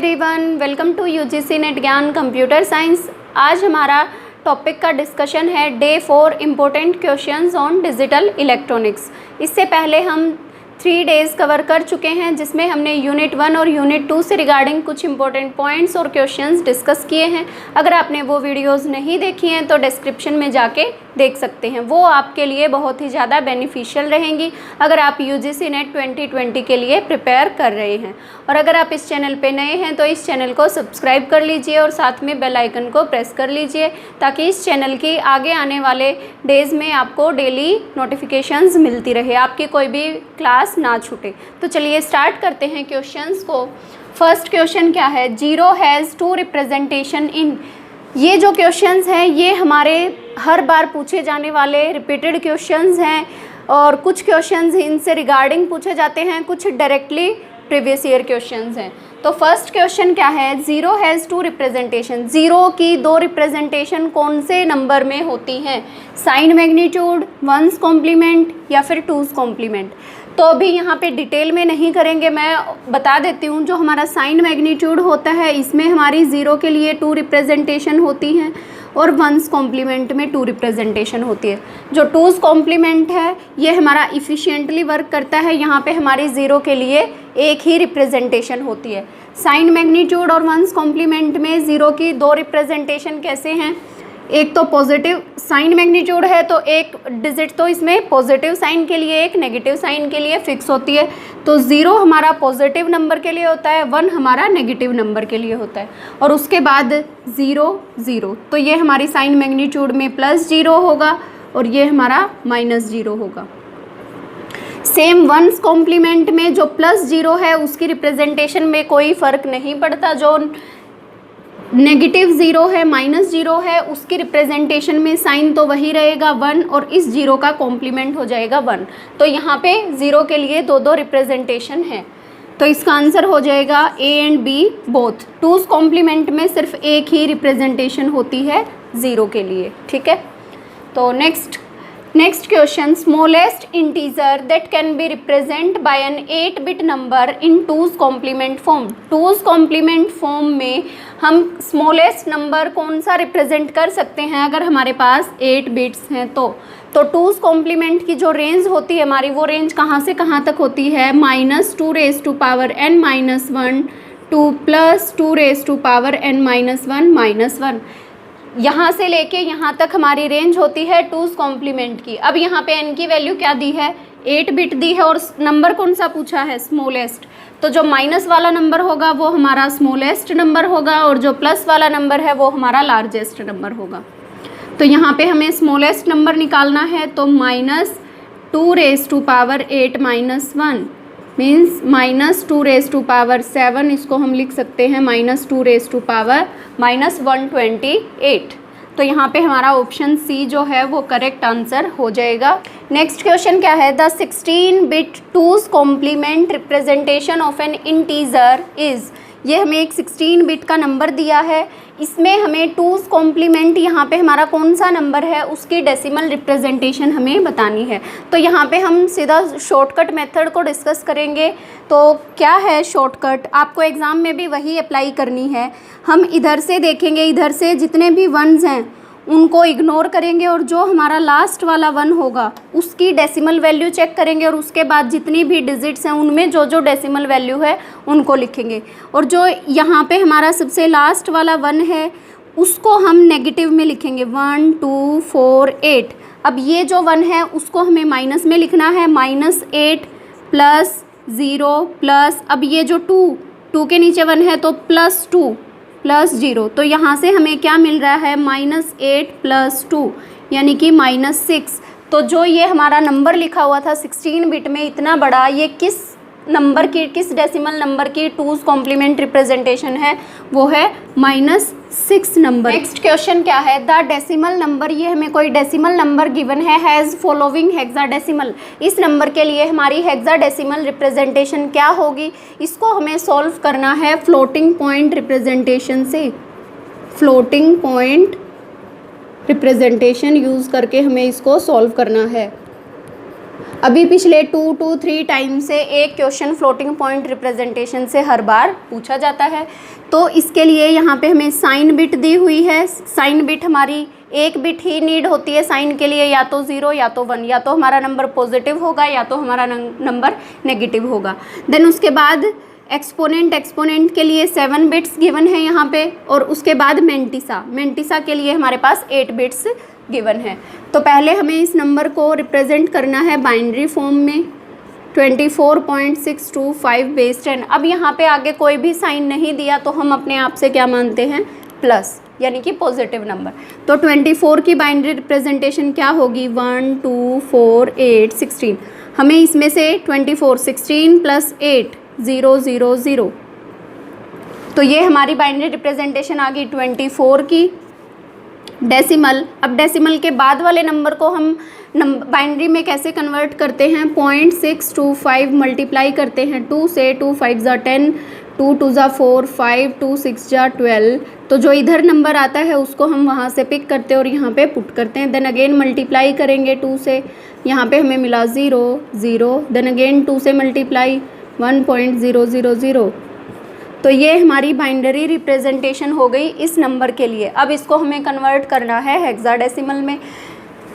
Everyone, welcome to UGC NET Gyan computer science. आज हमारा topic का डिस्कशन है day 4 important questions on digital electronics. इससे पहले हम 3 डेज़ कवर कर चुके हैं, जिसमें हमने यूनिट 1 और यूनिट 2 से रिगार्डिंग कुछ इंपॉर्टेंट पॉइंट्स और क्वेश्चंस डिस्कस किए हैं। अगर आपने वो वीडियोस नहीं देखी हैं तो डिस्क्रिप्शन में जाके देख सकते हैं, वो आपके लिए बहुत ही ज़्यादा बेनिफिशियल रहेंगी अगर आप यूजीसी नेट 2020 के लिए प्रिपेयर कर रहे हैं। और अगर आप इस चैनल पे नए हैं तो इस चैनल को सब्सक्राइब कर लीजिए और साथ में बेल आइकन को प्रेस कर लीजिए, ताकि इस चैनल की आगे आने वाले डेज़ में आपको डेली नोटिफिकेशंस मिलती रहे, आपकी कोई भी क्लास ना छूटे। तो चलिए स्टार्ट करते हैं क्वेश्चंस को। फर्स्ट क्वेश्चन क्या है? Zero has 2 representation in. ये जो क्वेश्चंस हैं ये हमारे हर बार पूछे जाने वाले रिपीटेड क्वेश्चंस हैं, और कुछ क्वेश्चंस इनसे रिगार्डिंग पूछे जाते हैं, कुछ डायरेक्टली प्रीवियस ईयर क्वेश्चंस हैं। तो फर्स्ट क्वेश्चन क्या है? Zero has 2 representation. जीरो की 2 रिप्रेजेंटेशन कौन से नंबर में होती हैं? साइन मैग्नीट्यूड, 1's कॉम्प्लीमेंट या फिर 2's कॉम्प्लीमेंट। तो अभी यहाँ पे डिटेल में नहीं करेंगे, मैं बता देती हूँ। जो हमारा साइन मैग्नीट्यूड होता है इसमें हमारी ज़ीरो के लिए 2 रिप्रेजेंटेशन होती हैं और 1's कॉम्प्लीमेंट में 2 रिप्रेजेंटेशन होती है। जो 2's कॉम्प्लीमेंट है ये हमारा इफ़िशिएंटली वर्क करता है, यहाँ पे हमारी ज़ीरो के लिए एक ही रिप्रेजेंटेशन होती है। साइन मैग्नीट्यूड और 1's कॉम्प्लीमेंट में ज़ीरो की 2 रिप्रेजेंटेशन कैसे हैं? एक तो पॉजिटिव साइन मैग्नीट्यूड है तो एक डिजिट तो इसमें पॉजिटिव साइन के लिए, एक नेगेटिव साइन के लिए फिक्स होती है। तो 0 हमारा पॉजिटिव नंबर के लिए होता है, 1 हमारा नेगेटिव नंबर के लिए होता है, और उसके बाद 0 0। तो ये हमारी साइन मैग्नीट्यूड में +0 होगा और ये हमारा -0 होगा। सेम 1's कॉम्प्लीमेंट में जो +0 है उसकी रिप्रेजेंटेशन में कोई फ़र्क नहीं पड़ता। जो नेगेटिव 0 है, -0 है, उसकी रिप्रेजेंटेशन में साइन तो वही रहेगा 1, और इस 0 का कॉम्प्लीमेंट हो जाएगा 1। तो यहाँ पे 0 के लिए 2 रिप्रेजेंटेशन है। तो इसका आंसर हो जाएगा A and B both. 2's complement में सिर्फ एक ही रिप्रेजेंटेशन होती है 0 के लिए, ठीक है। तो next question, smallest integer that can be represent by an 8-bit number in 2's complement form. 2's complement form में हम स्मॉलेस्ट नंबर कौन सा रिप्रेजेंट कर सकते हैं अगर हमारे पास 8 बिट्स हैं तो 2's कॉम्प्लीमेंट की जो रेंज होती है हमारी, वो रेंज कहाँ से कहाँ तक होती है? -2n-1 to +2n-1 यहाँ से लेके यहाँ तक हमारी रेंज होती है 2's कॉम्प्लीमेंट की। अब यहाँ पे n की वैल्यू क्या दी है? 8 बिट दी है, और नंबर कौन सा पूछा है? स्मॉलेस्ट। तो जो माइनस वाला नंबर होगा वो हमारा स्मॉलेस्ट नंबर होगा, और जो प्लस वाला नंबर है वो हमारा लार्जेस्ट नंबर होगा। तो यहाँ पे हमें स्मॉलेस्ट नंबर निकालना है, तो -2⁸ मीन्स -2⁻7, इसको हम लिख सकते हैं -2⁻128। तो यहाँ पे हमारा ऑप्शन सी जो है वो करेक्ट आंसर हो जाएगा। नेक्स्ट क्वेश्चन क्या है? The 16-bit 2's complement representation of an integer is. ये हमें एक 16 बिट का नंबर दिया है, इसमें हमें 2's कॉम्प्लीमेंट यहाँ पे हमारा कौन सा नंबर है उसकी डेसिमल रिप्रेजेंटेशन हमें बतानी है। तो यहाँ पे हम सीधा शॉर्टकट मेथड को डिस्कस करेंगे। तो क्या है शॉर्टकट? आपको एग्ज़ाम में भी वही अप्लाई करनी है। हम इधर से देखेंगे, इधर से जितने भी 1s हैं उनको इग्नोर करेंगे, और जो हमारा लास्ट वाला 1 होगा उसकी डेसिमल वैल्यू चेक करेंगे, और उसके बाद जितनी भी डिजिट्स हैं उनमें जो डेसिमल वैल्यू है उनको लिखेंगे। और जो यहाँ पे हमारा सबसे लास्ट वाला 1 है उसको हम नेगेटिव में लिखेंगे, 1 2 4 8। अब ये जो 1 है उसको हमें माइनस में लिखना है, -8 +0 प्लस, अब ये जो 2 के नीचे 1 है तो +2 +0। तो यहाँ से हमें क्या मिल रहा है? -8 + 2 यानी कि -6। तो जो ये हमारा नंबर लिखा हुआ था 16 बिट में इतना बड़ा, ये किस नंबर की, किस डेसिमल नंबर की 2's कॉम्प्लीमेंट रिप्रेजेंटेशन है? वो है -6 नंबर। नेक्स्ट क्वेश्चन क्या है? द डेसिमल नंबर, ये हमें कोई डेसिमल नंबर गिवन है, हैज़ फॉलोइंग हेक्साडेसिमल। इस नंबर के लिए हमारी हेक्साडेसिमल रिप्रेजेंटेशन क्या होगी? इसको हमें सॉल्व करना है फ्लोटिंग पॉइंट रिप्रेजेंटेशन से। फ्लोटिंग पॉइंट रिप्रेजेंटेशन यूज़ करके हमें इसको सॉल्व करना है। अभी पिछले 2 to 3 टाइम से एक क्वेश्चन फ्लोटिंग पॉइंट रिप्रेजेंटेशन से हर बार पूछा जाता है। तो इसके लिए यहाँ पे हमें साइन बिट दी हुई है। साइन बिट हमारी एक बिट ही नीड होती है साइन के लिए, या तो 0 या तो 1, या तो हमारा नंबर पॉजिटिव होगा या तो हमारा नंबर नेगेटिव होगा। देन उसके बाद एक्सपोनेंट के लिए 7 बिट्स गिवन है यहाँ पे, और उसके बाद मेंटिसा के लिए हमारे पास 8 बिट्स गिवन है। तो पहले हमें इस नंबर को रिप्रेजेंट करना है बाइनरी फॉर्म में 24.625 बेस 10। अब यहाँ पे आगे कोई भी साइन नहीं दिया तो हम अपने आप से क्या मानते हैं, प्लस, यानी कि पॉजिटिव नंबर। तो 24 की बाइनरी रिप्रेजेंटेशन क्या होगी, 1 2 4 8 16। हमें इसमें से 24 16 + 8 0 0 0। तो ये हमारी बाइनरी रिप्रेजेंटेशन आ गई 24 की। डेसिमल, अब डेसिमल के बाद वाले नंबर को हम बाइनरी में कैसे कन्वर्ट करते हैं, 0.625 मल्टीप्लाई करते हैं 2 से, 2 5 ज़ा 10, 2 2 ज़ा 4, 5 2 6 ज़ा 12। तो जो इधर नंबर आता है उसको हम वहाँ से पिक करते हैं और यहाँ पे पुट करते हैं। देन अगेन मल्टीप्लाई करेंगे 2 से, यहाँ पे हमें मिला 0 0। देन अगेन 2 से मल्टीप्लाई 1.000। तो ये हमारी बाइनरी रिप्रेजेंटेशन हो गई इस नंबर के लिए। अब इसको हमें कन्वर्ट करना है हेक्साडेसिमल में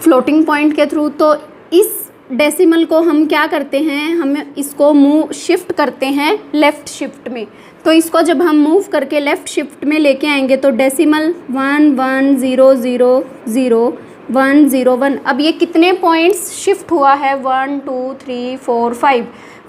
फ्लोटिंग पॉइंट के थ्रू। तो इस डेसिमल को हम क्या करते हैं, हम इसको शिफ्ट करते हैं लेफ़्ट शिफ्ट में। तो इसको जब हम मूव करके लेफ़्ट शिफ्ट में लेके आएंगे तो डेसिमल 1 1 0 0 0 1 0 1। अब ये कितने पॉइंट्स शिफ्ट हुआ है, 1 2 3 4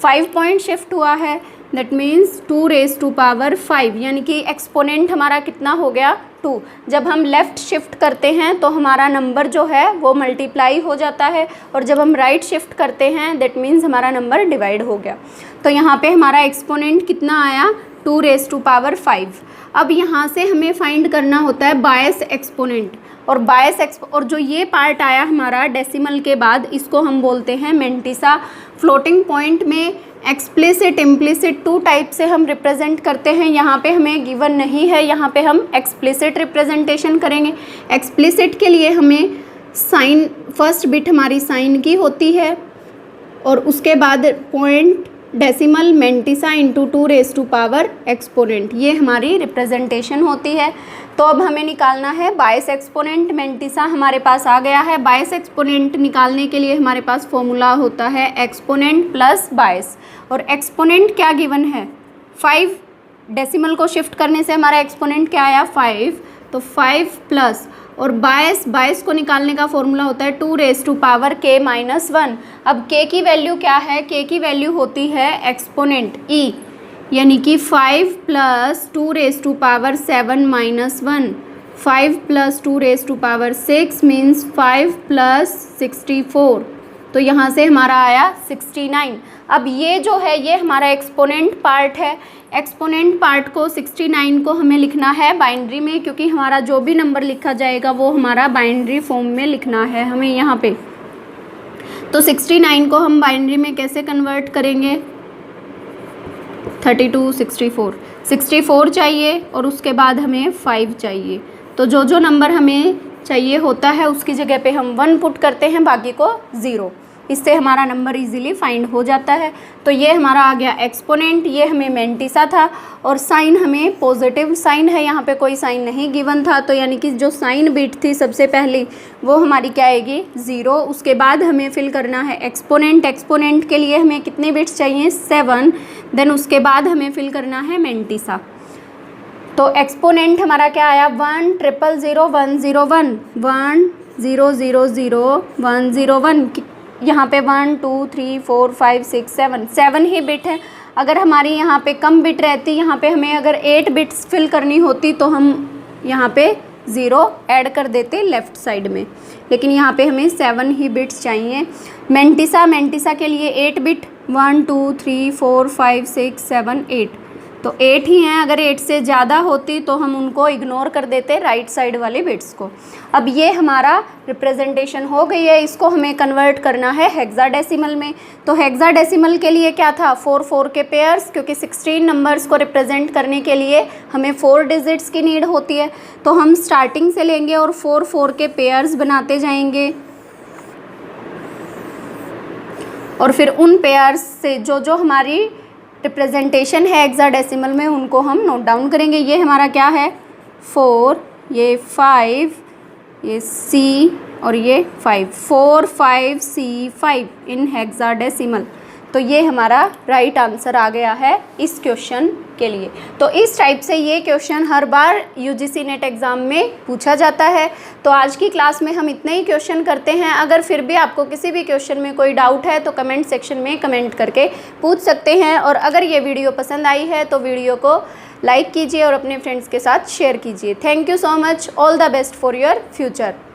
5 पॉइंट शिफ्ट हुआ है। दैट मीन्स 2⁵, यानी कि एक्सपोनेंट हमारा कितना हो गया, 2। जब हम लेफ़्ट शिफ्ट करते हैं तो हमारा नंबर जो है वो मल्टीप्लाई हो जाता है, और जब हम राइट शिफ्ट करते हैं दैट मीन्स हमारा नंबर डिवाइड हो गया। तो यहाँ पे हमारा एक्सपोनेंट कितना आया, 2⁵. अब यहाँ से हमें फाइंड करना होता है बायस एक्सपोनेंट, और जो ये पार्ट आया हमारा डेसिमल के बाद, इसको हम बोलते हैं मेंटिसा। फ्लोटिंग पॉइंट में एक्सप्लिसिट इम्प्लिसिट 2 टाइप से हम रिप्रेजेंट करते हैं। यहाँ पे हमें गिवन नहीं है, यहाँ पे हम एक्सप्लिसिट रिप्रेजेंटेशन करेंगे। एक्सप्लिसिट के लिए हमें साइन, फर्स्ट बिट हमारी साइन की होती है, और उसके बाद point decimal mantissa into 2⁵ exponent, ये हमारी रिप्रेजेंटेशन होती है। तो अब हमें निकालना है बायस एक्सपोनेंट। मेंटिसा हमारे पास आ गया है। बायस एक्सपोनेंट निकालने के लिए हमारे पास फॉर्मूला होता है एक्सपोनेंट प्लस बायस, और एक्सपोनेंट क्या गिवन है, 5। डेसिमल को शिफ्ट करने से हमारा एक्सपोनेंट क्या आया, 5। तो 5 प्लस, और बायस को निकालने का फॉर्मूला होता है 2⁻k-1। अब k की वैल्यू क्या है, k की वैल्यू होती है एक्सपोनेंट e, यानी कि 5 + 2⁻7 - 1। 5 + 2⁻6 मीन्स 5 + 64। तो यहाँ से हमारा आया 69। अब ये जो है ये हमारा एक्सपोनेंट पार्ट है। एक्सपोनेंट पार्ट को 69 को हमें लिखना है बाइनरी में, क्योंकि हमारा जो भी नंबर लिखा जाएगा वो हमारा बाइनरी फॉर्म में लिखना है हमें यहाँ पे। तो 69 को हम बाइनरी में कैसे कन्वर्ट करेंगे, 32 64 चाहिए, और उसके बाद हमें 5 चाहिए। तो जो नंबर हमें चाहिए होता है उसकी जगह पे हम 1 पुट करते हैं, बाकी को 0। इससे हमारा नंबर इजीली फाइंड हो जाता है। तो ये हमारा आ गया एक्सपोनेंट, ये हमें मेंटिसा था, और साइन हमें पॉजिटिव साइन है, यहाँ पे कोई साइन नहीं गिवन था। तो यानी कि जो साइन बिट थी सबसे पहली वो हमारी क्या आएगी, 0। उसके बाद हमें फिल करना है एक्सपोनेंट के लिए हमें कितने बिट्स चाहिए, 7। देन उसके बाद हमें फिल करना है मेंटिसा। तो एक्सपोनेंट हमारा क्या आया, 1000101 1000101। यहाँ पे 1 2 3 4 5 6 7 ही बिट है। अगर हमारी यहाँ पे कम बिट रहती, यहाँ पे हमें अगर 8 बिट्स फिल करनी होती तो हम यहाँ पे 0 ऐड कर देते लेफ़्ट साइड में, लेकिन यहाँ पे हमें 7 ही बिट्स चाहिए। मेंटिसा के लिए 8 बिट 1 2 3 4 5 6 7 8, तो 8 ही हैं। अगर 8 से ज़्यादा होती तो हम उनको इग्नोर कर देते राइट साइड वाले बिट्स को। अब ये हमारा रिप्रेजेंटेशन हो गई है, इसको हमें कन्वर्ट करना है हेक्साडेसिमल में। तो हेक्साडेसिमल के लिए क्या था, 4 के पेयर्स, क्योंकि 16 नंबर्स को रिप्रेजेंट करने के लिए हमें 4 डिजिट्स की नीड होती है। तो हम स्टार्टिंग से लेंगे और 4 के पेयर्स बनाते जाएंगे। और फिर उन पेयर्स से जो जो हमारी रिप्रेजेंटेशन है हेक्साडेसिमल में उनको हम नोट डाउन करेंगे। ये हमारा क्या है 4, ये 5, ये C और ये 5, 4 5 C 5 इन हेक्साडेसिमल। तो ये हमारा राइट आंसर आ गया है इस क्वेश्चन के लिए। तो इस टाइप से ये क्वेश्चन हर बार UGC नेट एग्ज़ाम में पूछा जाता है। तो आज की क्लास में हम इतने ही क्वेश्चन करते हैं। अगर फिर भी आपको किसी भी क्वेश्चन में कोई डाउट है तो कमेंट सेक्शन में कमेंट करके पूछ सकते हैं। और अगर ये वीडियो पसंद आई है तो वीडियो को लाइक कीजिए और अपने फ्रेंड्स के साथ शेयर कीजिए। Thank you so much. All the best for your future.